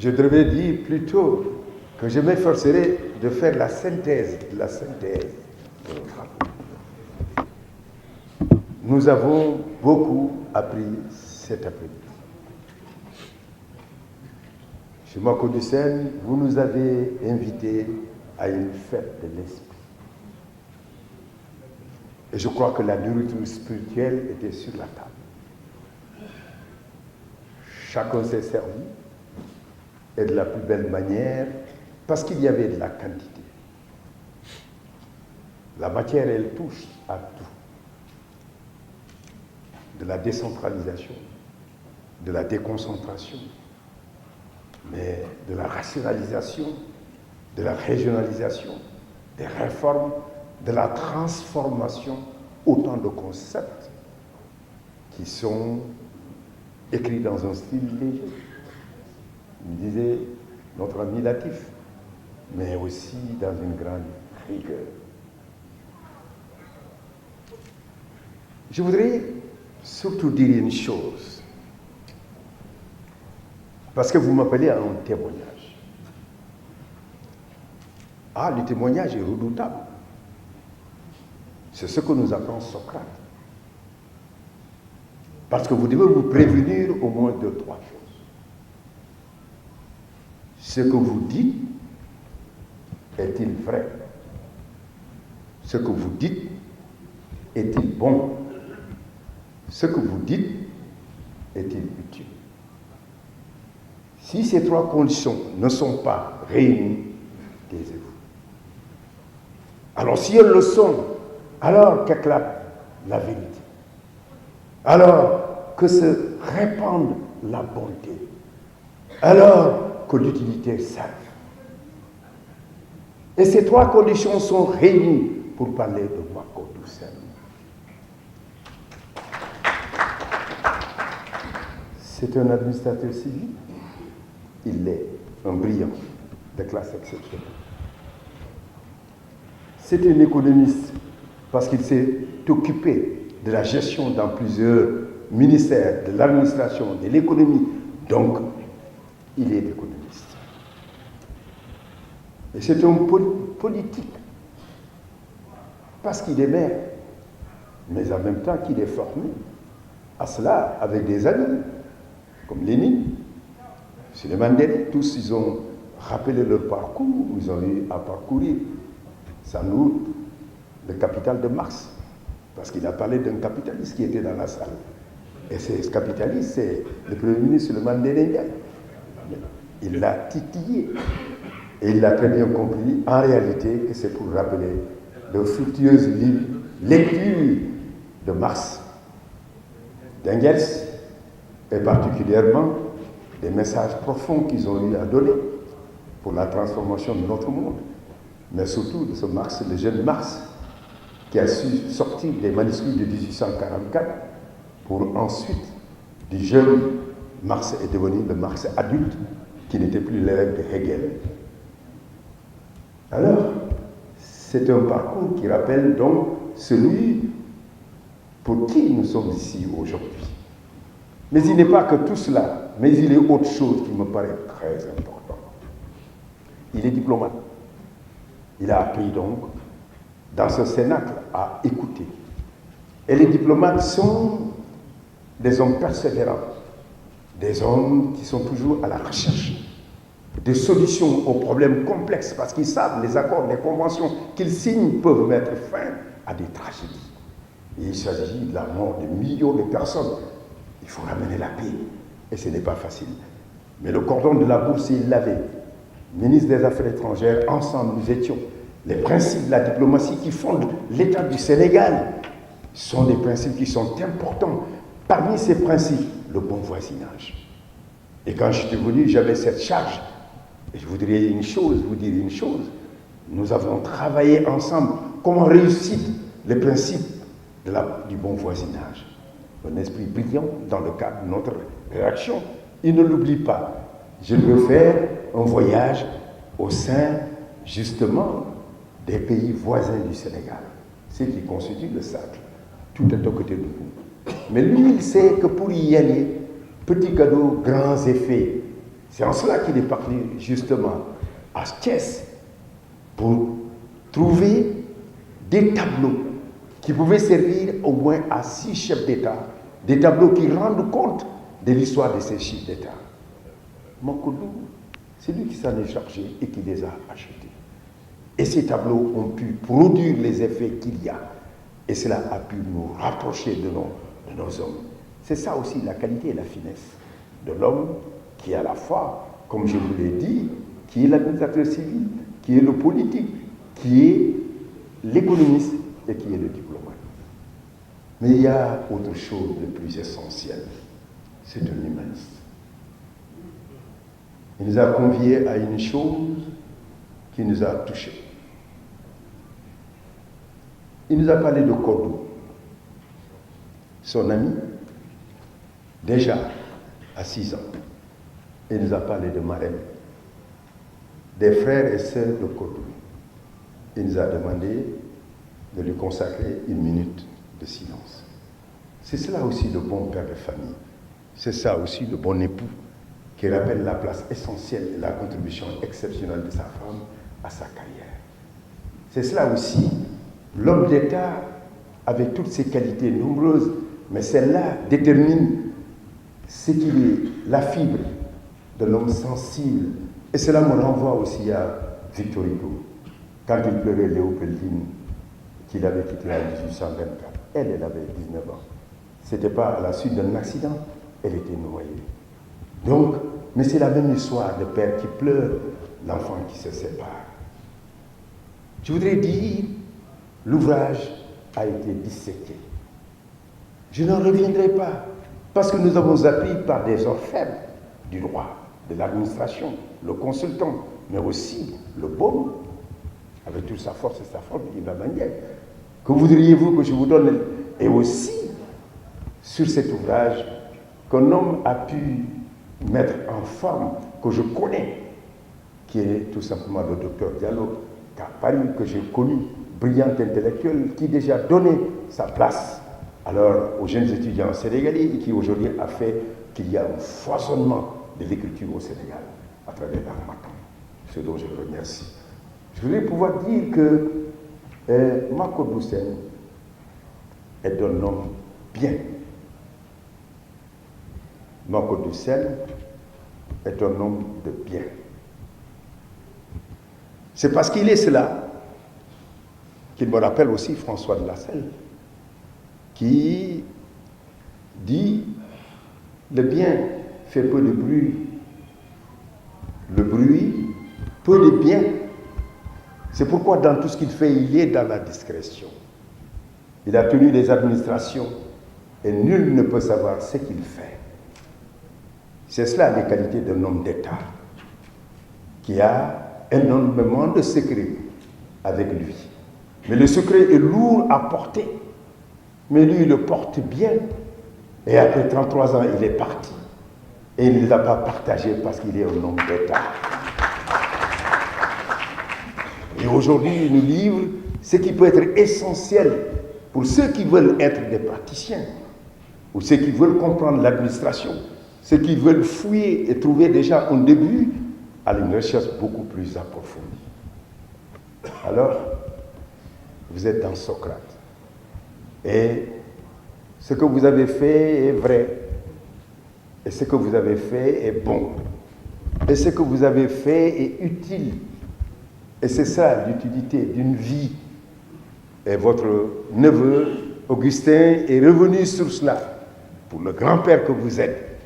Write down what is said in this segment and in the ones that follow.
Je devrais dire plutôt que je m'efforcerai de faire la synthèse de la synthèse de nos travaux. Nous avons beaucoup appris cet après-midi. Chez Makodoussen, vous nous avez invités à une fête de l'esprit. Et je crois que la nourriture spirituelle était sur la table. Chacun s'est servi, et de la plus belle manière, parce qu'il y avait de la quantité. La matière, elle touche à tout. De la décentralisation, de la déconcentration, mais de la rationalisation, de la régionalisation, des réformes, de la transformation, autant de concepts qui sont écrits dans un style léger. Il disait notre ami Latif, mais aussi dans une grande rigueur. Je voudrais surtout dire une chose, parce que vous m'appelez à un témoignage. Ah, le témoignage est redoutable. C'est ce que nous apprend Socrate. Parce que vous devez vous prévenir au moins de 3 choses. Ce que vous dites est-il vrai? Ce que vous dites est-il bon? Ce que vous dites est-il utile? Si ces 3 conditions ne sont pas réunies, taisez-vous. Alors si elles le sont, alors qu'éclate la vérité. Alors que se répande la bonté. Alors que l'utilité serve. Et ces 3 conditions sont réunies pour parler de Makodoussen. C'est un administrateur civil. Il est un brillant de classe exceptionnelle. C'est un économiste parce qu'il s'est occupé de la gestion dans plusieurs ministères, de l'administration, de l'économie. Donc, il est économiste. Et c'est un politique parce qu'il est maire, mais en même temps qu'il est formé à cela avec des amis, comme Lénine, Suleiman Deni. Tous, ils ont rappelé leur parcours, ils ont eu à parcourir, sans doute, le capital de Marx, parce qu'il a parlé d'un capitaliste qui était dans la salle. Et ce capitaliste, c'est le Premier ministre Suleiman Deni. Il l'a titillé. Et il a très bien compris, en réalité, que c'est pour rappeler de fructueuses lectures de Marx, d'Engels, et particulièrement des messages profonds qu'ils ont eu à donner pour la transformation de notre monde, mais surtout de ce Marx, le jeune Marx, qui a su sortir des manuscrits de 1844 pour ensuite, du jeune Marx est devenu le Marx adulte, qui n'était plus l'élève de Hegel. Alors, c'est un parcours qui rappelle donc celui pour qui nous sommes ici aujourd'hui. Mais il n'est pas que tout cela, mais il est autre chose qui me paraît très important. Il est diplomate. Il a appris donc, dans ce cénacle, à écouter. Et les diplomates sont des hommes persévérants, des hommes qui sont toujours à la recherche des solutions aux problèmes complexes, parce qu'ils savent les accords, les conventions qu'ils signent peuvent mettre fin à des tragédies. Et il s'agit de la mort de millions de personnes. Il faut ramener la paix, et ce n'est pas facile. Mais le cordon de la bourse, il l'avait. Ministre des Affaires étrangères, ensemble, nous étions. Les principes de la diplomatie qui fondent l'État du Sénégal sont des principes qui sont importants. Parmi ces principes, le bon voisinage. Et quand je suis venu, j'avais cette charge. Et je voudrais vous dire une chose. Nous avons travaillé ensemble comment réussir les principes du bon voisinage. Un esprit brillant dans le cadre de notre réaction. Il ne l'oublie pas. Je veux faire un voyage au sein, justement, des pays voisins du Sénégal. Ce qui constitue le cercle. Tout est aux côtés de vous. Mais lui, il sait que pour y aller, petits cadeaux, grands effets. C'est en cela qu'il est parti justement à Thiès pour trouver des tableaux qui pouvaient servir au moins à 6 chefs d'État, des tableaux qui rendent compte de l'histoire de ces chefs d'État. Makodou, c'est lui qui s'en est chargé et qui les a achetés. Et ces tableaux ont pu produire les effets qu'il y a. Et cela a pu nous rapprocher de nos hommes. C'est ça aussi la qualité et la finesse de l'homme qui est à la fois, comme je vous l'ai dit, qui est l'administrateur civil, qui est le politique, qui est l'économiste et qui est le diplomate. Mais il y a autre chose de plus essentiel. C'est un humaniste. Il nous a conviés à une chose qui nous a touchés. Il nous a parlé de Kodou, son ami, déjà à 6 ans. Il nous a parlé de Marème, des frères et sœurs de Kodou. Il nous a demandé de lui consacrer 1 minute de silence. C'est cela aussi le bon père de famille. C'est ça aussi le bon époux qui rappelle la place essentielle et la contribution exceptionnelle de sa femme à sa carrière. C'est cela aussi l'homme d'État avec toutes ses qualités nombreuses, mais celle-là détermine ce qu'il est, la fibre de l'homme sensible. Et cela me renvoie aussi à Victor Hugo, quand il pleurait Léopoldine, qu'il avait quittée en 1824. Elle avait 19 ans. Ce n'était pas à la suite d'un accident, elle était noyée. Donc, mais c'est la même histoire de père qui pleure, l'enfant qui se sépare. Je voudrais dire, l'ouvrage a été disséqué. Je n'en reviendrai pas, parce que nous avons appris par des orfèvres du droit, de l'administration, le consultant, mais aussi le baume, avec toute sa force et sa forme, de la manière. Que voudriez-vous que je vous donne? Et aussi, sur cet ouvrage, qu'un homme a pu mettre en forme, que je connais, qui est tout simplement le docteur Diallo, qu'à Paris, que j'ai connu, brillant intellectuel, qui déjà donné sa place alors aux jeunes étudiants sénégalais et qui aujourd'hui a fait qu'il y a un foisonnement de l'écriture au Sénégal à travers l'Harmattan, ce dont je le remercie. Je voudrais pouvoir dire que Makodou Sène est un homme bien. Makodou Sène est un homme de bien. C'est parce qu'il est cela qu'il me rappelle aussi François de Lasselle, qui dit « Le bien fait peu de bruit, le bruit peu de bien ». C'est pourquoi dans tout ce qu'il fait, il est dans la discrétion. Il a tenu les administrations et nul ne peut savoir ce qu'il fait. C'est cela les qualités d'un homme d'État qui a énormément de secrets avec lui. Mais le secret est lourd à porter. Mais lui, il le porte bien. Et après 33 ans, il est parti. Et il ne les a pas partagés parce qu'il est un homme d'État. Et aujourd'hui, il nous livre ce qui peut être essentiel pour ceux qui veulent être des praticiens, ou ceux qui veulent comprendre l'administration, ceux qui veulent fouiller et trouver déjà un début à une recherche beaucoup plus approfondie. Alors, vous êtes dans Socrate. Et ce que vous avez fait est vrai. Et ce que vous avez fait est bon. Et ce que vous avez fait est utile. Et c'est ça l'utilité d'une vie. Et votre neveu, Augustin, est revenu sur cela, pour le grand-père que vous êtes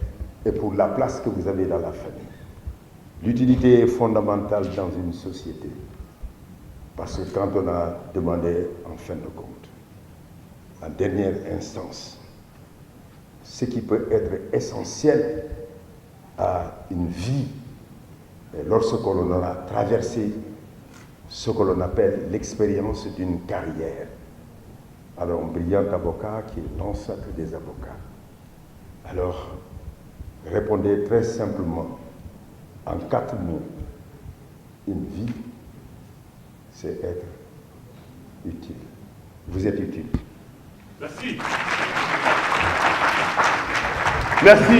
et pour la place que vous avez dans la famille. L'utilité est fondamentale dans une société. Parce que quand on a demandé, en fin de compte, en dernière instance, ce qui peut être essentiel à une vie, et lorsqu'on aura traversé ce que l'on appelle l'expérience d'une carrière. Alors, un brillant avocat qui est l'ancêtre des avocats. Alors, répondez très simplement, en 4 mots, une vie, c'est être utile. Vous êtes utile. Merci. Merci.